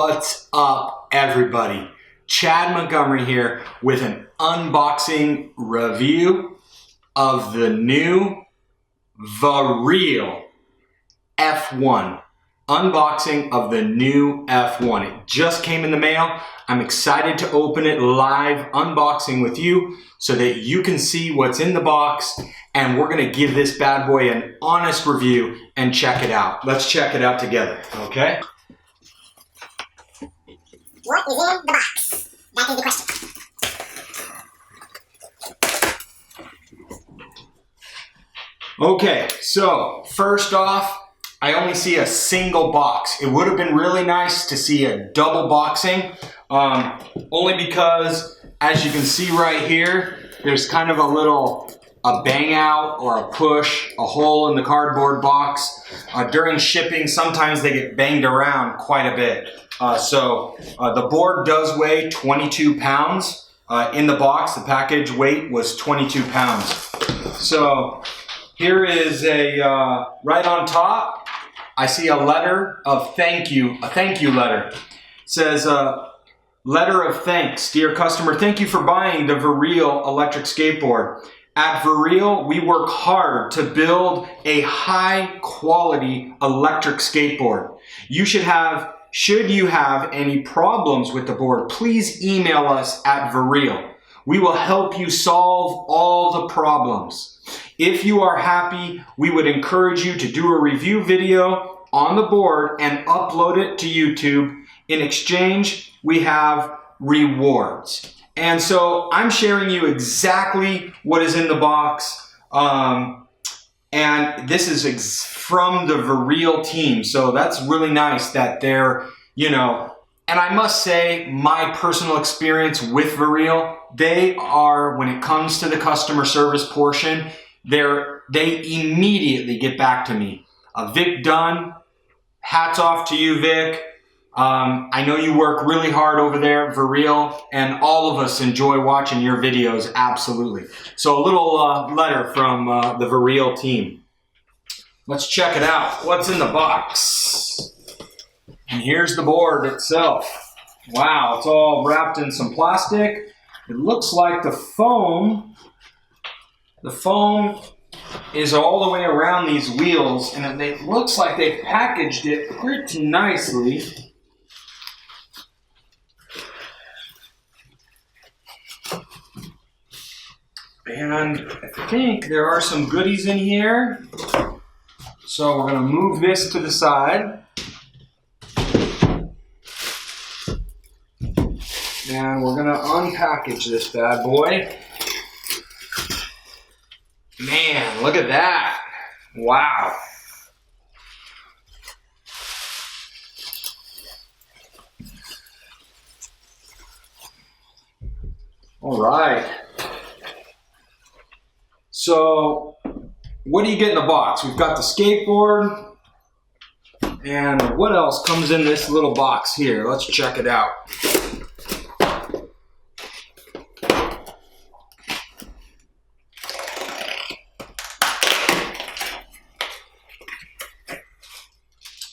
What's up, everybody? Chad Montgomery here with an unboxing review of the new Verreal F1. Unboxing of the new F1. It just came in the mail. I'm excited to open it live unboxing with you so that you can see what's in the box, and we're gonna give this bad boy an honest review and check it out. Let's check it out together, okay? What is in the box? That is the question. Okay, so first off, I only see a single box. It would have been really nice to see a double boxing, only because, as you can see right here, there's kind of a bang out or a push, a hole in the cardboard box. During shipping, sometimes they get banged around quite a bit. The board does weigh 22 pounds. In the box, the package weight was 22 pounds. So here is right on top, I see a letter of thank you, a thank you letter. It says, letter of thanks. Dear customer, thank you for buying the Verreal electric skateboard. At Verreal, we work hard to build a high quality electric skateboard. Should you have any problems with the board, please email us at Verreal. We will help you solve all the problems. If you are happy, we would encourage you to do a review video on the board and upload it to YouTube. In exchange, we have rewards. And so I'm sharing you exactly what is in the box. And this is from the Verreal team. So that's really nice that they're, and I must say, my personal experience with Verreal, they are, when it comes to the customer service portion, they immediately get back to me. Vic Dunn, hats off to you, Vic. I know you work really hard over there at Verreal, and all of us enjoy watching your videos, absolutely. So a little letter from the Verreal team. Let's check it out. What's in the box? And here's the board itself. Wow, it's all wrapped in some plastic. It looks like the foam is all the way around these wheels, and it looks like they packaged it pretty nicely. And I think there are some goodies in here. So we're going to move this to the side. And we're going to unpackage this bad boy. Man, look at that. Wow. All right. So, what do you get in the box? We've got the skateboard. And what else comes in this little box here? Let's check it out.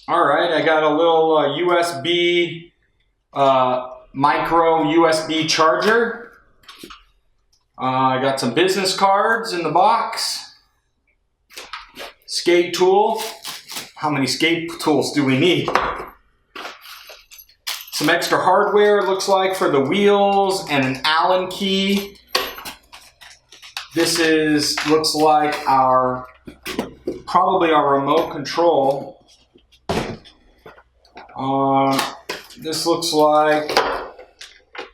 All right, I got a little USB, micro USB charger. I got some business cards in the box. Skate tool. How many skate tools do we need? Some extra hardware, it looks like, for the wheels, and an Allen key. This looks like probably our remote control. This looks like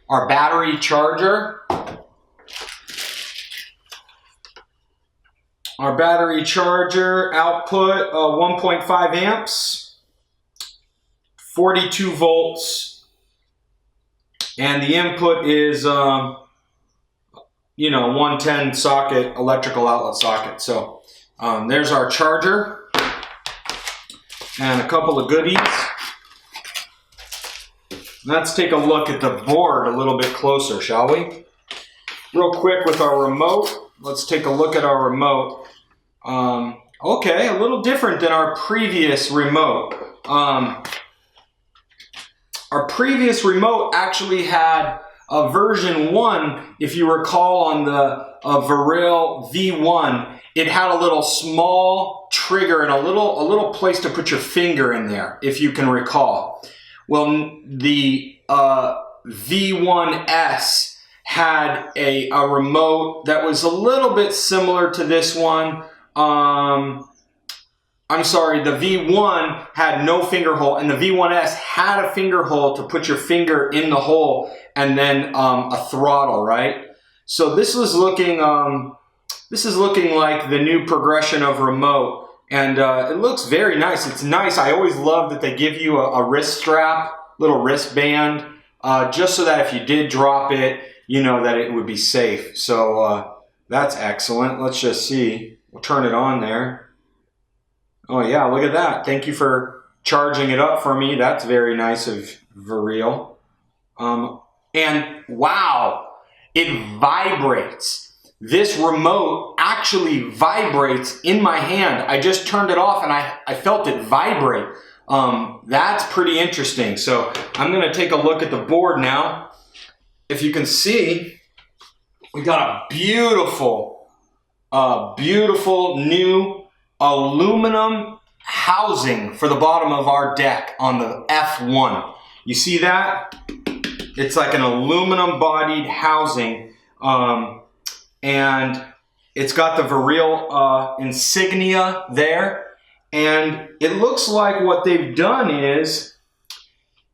our battery charger. Our battery charger output 1.5 amps, 42 volts, and the input is 110 socket, electrical outlet socket. So there's our charger and a couple of goodies. Let's take a look at the board a little bit closer, shall we? Real quick with our remote, let's take a look at our remote. Okay, a little different than our previous remote. our previous remote actually had a version 1, if you recall, on the Verreal V1, it had a little small trigger and a little place to put your finger in there, if you can recall. Well, the V1S had a remote that was a little bit similar to this one. I'm sorry, the V1 had no finger hole, and the V1S had a finger hole to put your finger in the hole, and then a throttle, right? So this is looking like the new progression of remote, and it looks very nice. It's nice. I always love that they give you a wrist strap, little wristband, just so that if you did drop it, you know that it would be safe. So that's excellent. Let's just see. We'll turn it on there. Oh yeah, look at that. Thank you for charging it up for me. That's very nice of Verreal. And wow, it vibrates. This remote actually vibrates in my hand. I just turned it off and I felt it vibrate. That's pretty interesting. So I'm gonna take a look at the board now. If you can see, we got a beautiful new aluminum housing for the bottom of our deck on the F1. You see that? It's like an aluminum bodied housing, and it's got the Verreal insignia there, and it looks like what they've done is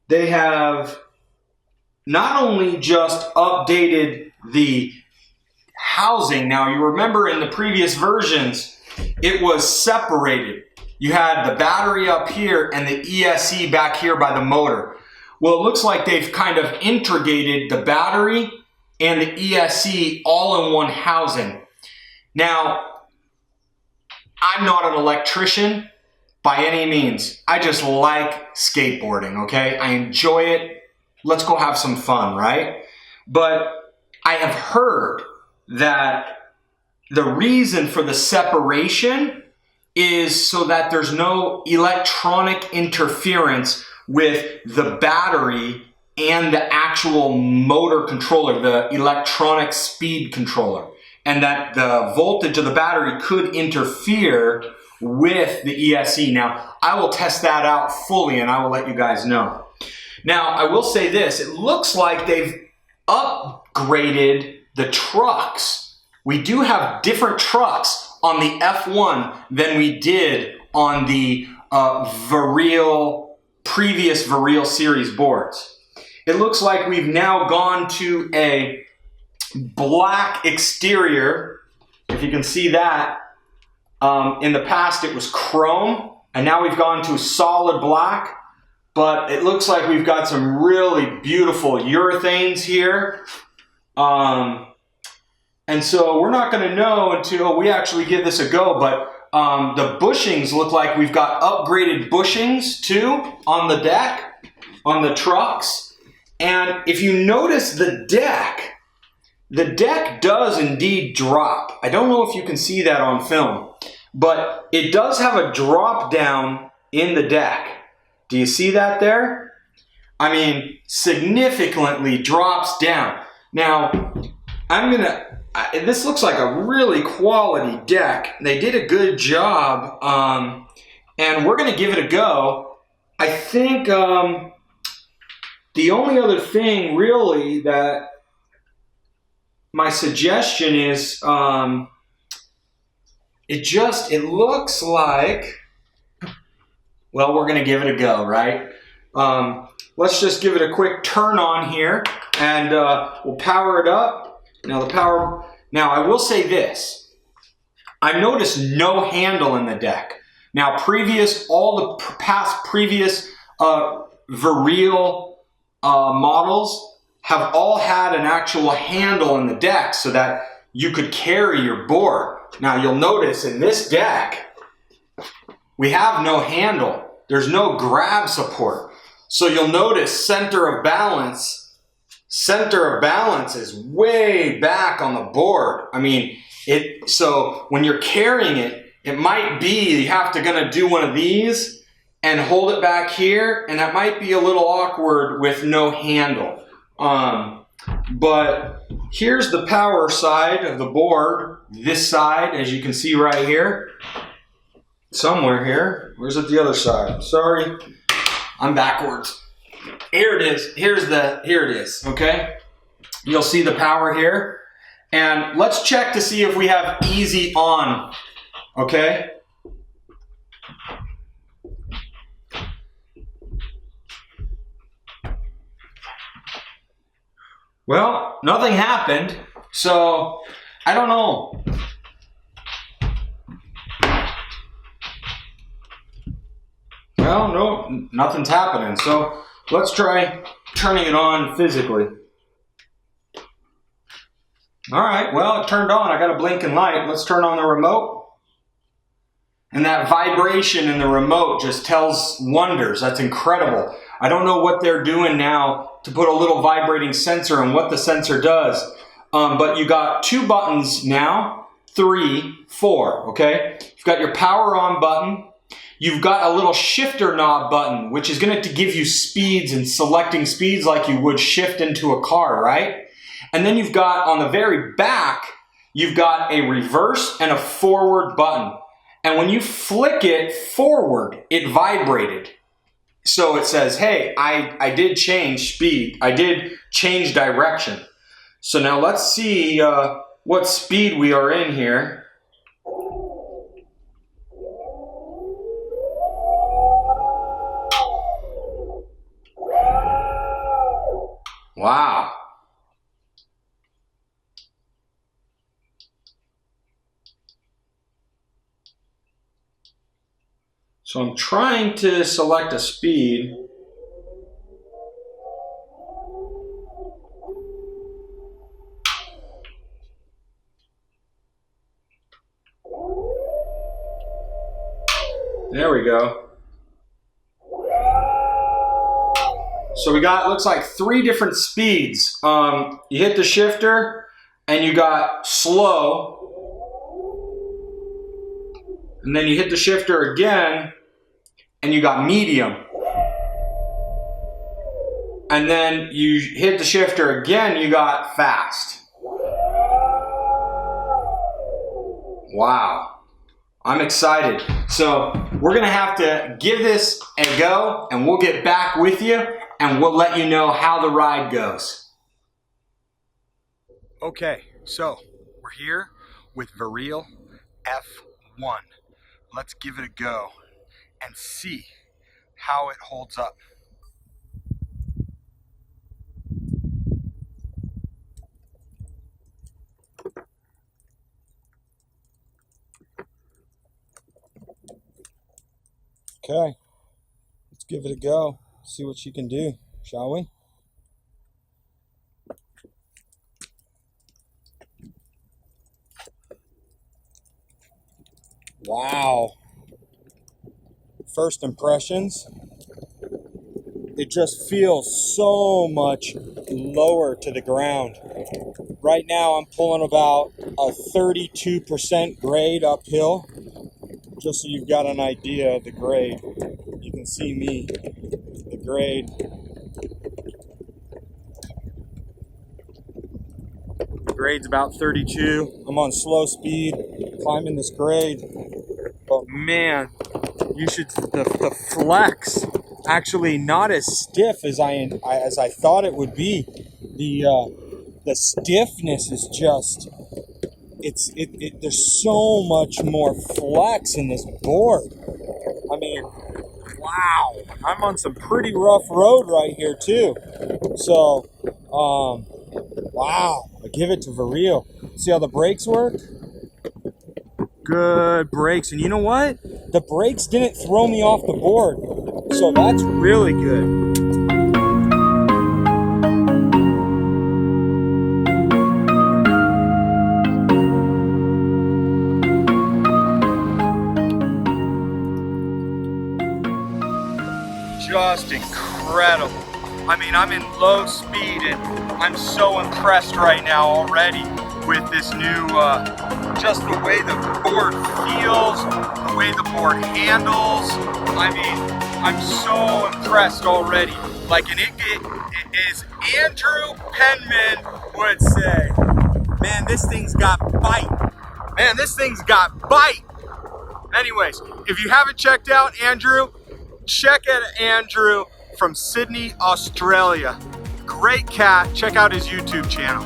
they have not only just updated the housing. Now you remember in the previous versions it was separated. You had the battery up here and the ESC back here by the motor. Well, it looks like they've kind of integrated the battery and the ESC all in one housing. Now, I'm not an electrician by any means. I just like skateboarding, okay? I enjoy it. Let's go have some fun, right? But I have heard that the reason for the separation is so that there's no electronic interference with the battery and the actual motor controller, the electronic speed controller, and that the voltage of the battery could interfere with the ESC. Now, I will test that out fully and I will let you guys know. Now, I will say this, it looks like they've upgraded the trucks. We do have different trucks on the F1 than we did on the previous Verreal series boards. It looks like we've now gone to a black exterior. If you can see that, in the past it was chrome, and now we've gone to solid black. But it looks like we've got some really beautiful urethanes here. And so we're not going to know until we actually give this a go, but the bushings look like we've got upgraded bushings too on the deck, on the trucks. And if you notice the deck does indeed drop. I don't know if you can see that on film, but it does have a drop down in the deck. Do you see that there? I mean, significantly drops down. Now, this looks like a really quality deck. They did a good job, and we're going to give it a go. I think the only other thing really that my suggestion is, it looks like, well, we're going to give it a go, right? Let's just give it a quick turn on here, and we'll power it up. Now I will say this. I noticed no handle in the deck. Now all the past previous Verreal models have all had an actual handle in the deck so that you could carry your board. Now you'll notice in this deck, we have no handle. There's no grab support. So you'll notice center of balance is way back on the board. I mean, so when you're carrying it, it might be you have to gonna do one of these and hold it back here, and that might be a little awkward with no handle. But here's the power side of the board. This side, as you can see right here, somewhere here. Where's it the other side? Sorry, I'm backwards. Here it is. Here it is, okay? You'll see the power here. And let's check to see if we have easy on, okay? Well, nothing happened, so I don't know. Well, no, nothing's happening, so let's try turning it on physically. All right, well, it turned on. I got a blinking light. Let's turn on the remote. And that vibration in the remote just tells wonders. That's incredible. I don't know what they're doing now to put a little vibrating sensor and what the sensor does. But you got 2 buttons now, 3, 4, okay? You've got your power on button. You've got a little shifter knob button, which is going to give you speeds and selecting speeds like you would shift into a car, right? And then you've got on the very back, you've got a reverse and a forward button. And when you flick it forward, it vibrated. So it says, hey, I did change speed. I did change direction. So now let's see what speed we are in here. Wow. So I'm trying to select a speed. There we go. So we got, looks like 3 different speeds. You hit the shifter and you got slow. And then you hit the shifter again and you got medium. And then you hit the shifter again, you got fast. Wow. I'm excited. So we're gonna have to give this a go and we'll get back with you and we'll let you know how the ride goes. Okay, so we're here with Verreal F1. Let's give it a go and see how it holds up. Okay, let's give it a go, see what she can do, shall we? Wow. First impressions, it just feels so much lower to the ground. Right now I'm pulling about a 32% grade uphill, just so you've got an idea of the grade. You can see me, the grade. The grade's about 32. I'm on slow speed, climbing this grade. But man, you should, the flex actually not as stiff as I thought it would be. The stiffness is just, there's so much more flex in this board. I mean, wow, I'm on some pretty rough road right here too. So, wow, I give it to Verreal. See how the brakes work? Good brakes, and you know what? The brakes didn't throw me off the board, so that's really good. Just incredible. I mean, I'm in low speed, and I'm so impressed right now already with this new just the way the board feels, the way the board handles. I mean, I'm so impressed already. Like, and it is Andrew Penman would say, man, this thing's got bite. Man, this thing's got bite. Anyways, if you haven't checked out Andrew, check out Andrew from Sydney, Australia. Great cat. Check out his YouTube channel.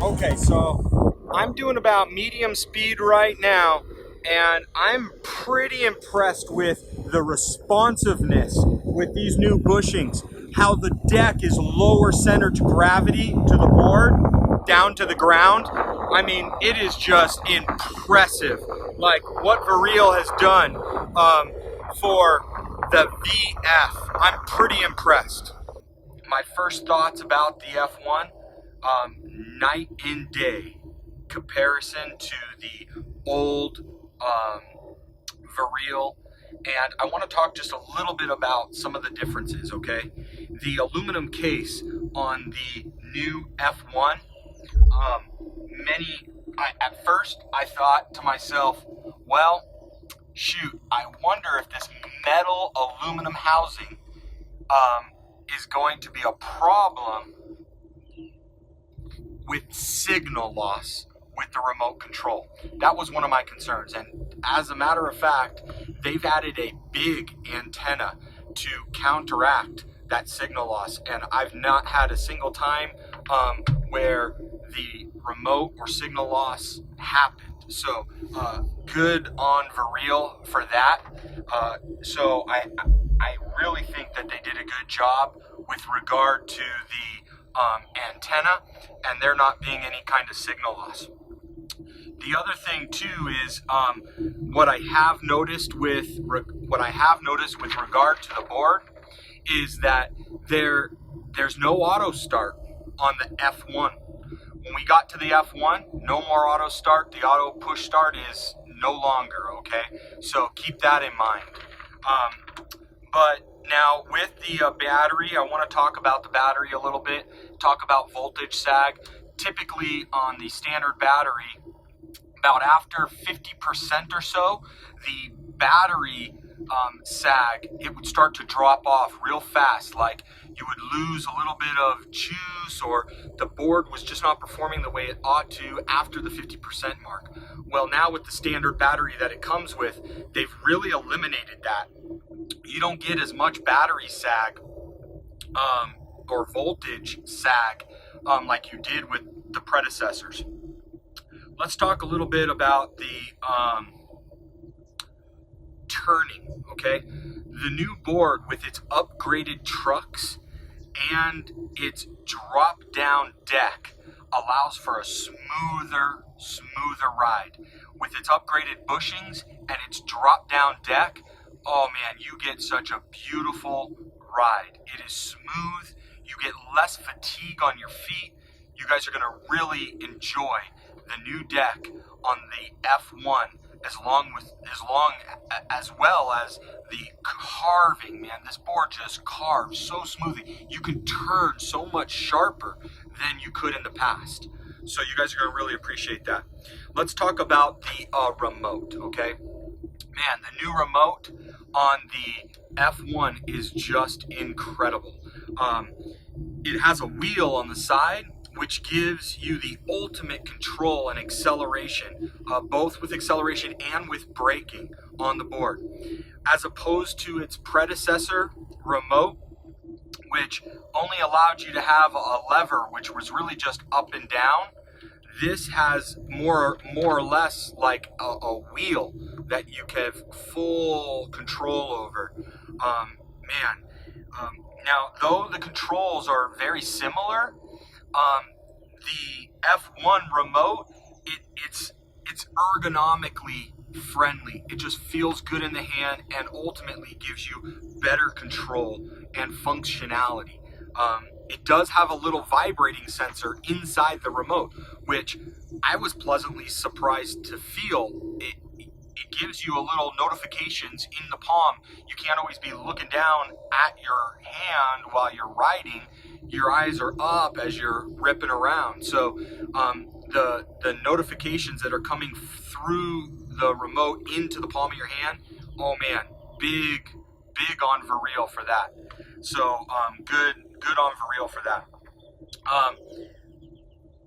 Okay, so I'm doing about medium speed right now, and I'm pretty impressed with the responsiveness with these new bushings. How the deck is lower center to gravity to the board, down to the ground. I mean, it is just impressive. Like what Verreal has done for the VF. I'm pretty impressed. My first thoughts about the F1, night and day comparison to the old Verreal. And I want to talk just a little bit about some of the differences, okay? The aluminum case on the new F1, at first I thought to myself, well, shoot, I wonder if this metal aluminum housing is going to be a problem with signal loss with the remote control. That was one of my concerns, and as a matter of fact, they've added a big antenna to counteract that signal loss, and I've not had a single time where the remote or signal loss happened. So good on Verreal for that. So I really think that they did a good job with regard to the antenna, and there not being any kind of signal loss. The other thing too is what I have noticed with regard to the board is that there's no auto start on the F1. When we got to the F1, no more auto start. The auto push start is no longer, okay? So keep that in mind. But now with the battery, I want to talk about the battery a little bit, talk about voltage sag. Typically on the standard battery, about after 50% or so, the battery sag, it would start to drop off real fast. Like you would lose a little bit of juice, or the board was just not performing the way it ought to after the 50% mark. Well, now with the standard battery that it comes with, they've really eliminated that. You don't get as much battery sag or voltage sag like you did with the predecessors. Let's talk a little bit about the turning, okay? The new board with its upgraded trucks and its drop-down deck allows for a smoother ride. With its upgraded bushings and its drop-down deck, oh man, you get such a beautiful ride. It is smooth. You get less fatigue on your feet. You guys are going to really enjoy the new deck on the F1 as well as the carving. Man, this board just carves so smoothly. You can turn so much sharper than you could in the past. So you guys are going to really appreciate that. Let's talk about the remote, okay? Man, the new remote on the F1 is just incredible. It has a wheel on the side, which gives you the ultimate control and acceleration, both with acceleration and with braking on the board. As opposed to its predecessor remote, which only allowed you to have a lever, which was really just up and down. This has more or less like a wheel that you can have full control over. Now, though the controls are very similar, the F1 remote, it's ergonomically friendly. It just feels good in the hand and ultimately gives you better control and functionality. It does have a little vibrating sensor inside the remote, which I was pleasantly surprised to feel. It it gives you a little notifications in the palm. You can't always be looking down at your hand while you're riding. Your eyes are up as you're ripping around. So the notifications that are coming through the remote into the palm of your hand, oh man, big on Verreal for that. So good on Verreal for that.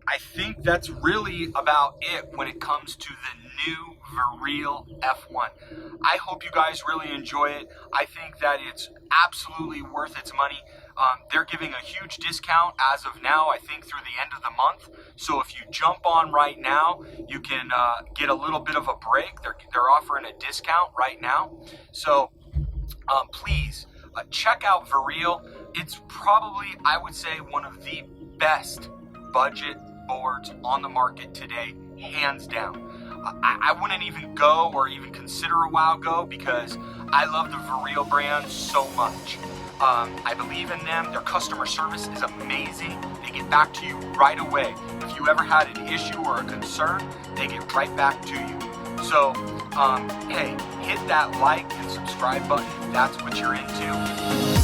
I think that's really about it when it comes to the new Verreal F1. I hope you guys really enjoy it. I think that it's absolutely worth its money. They're giving a huge discount as of now, I think through the end of the month. So if you jump on right now, you can get a little bit of a break. They're offering a discount right now. So please check out Verreal. It's probably, I would say, one of the best budget boards on the market today, hands down. I wouldn't even go or even consider a WOW Go because I love the Verreal brand so much. I believe in them. Their customer service is amazing. They get back to you right away. If you ever had an issue or a concern, they get right back to you. So, hey, hit that like and subscribe button if that's what you're into.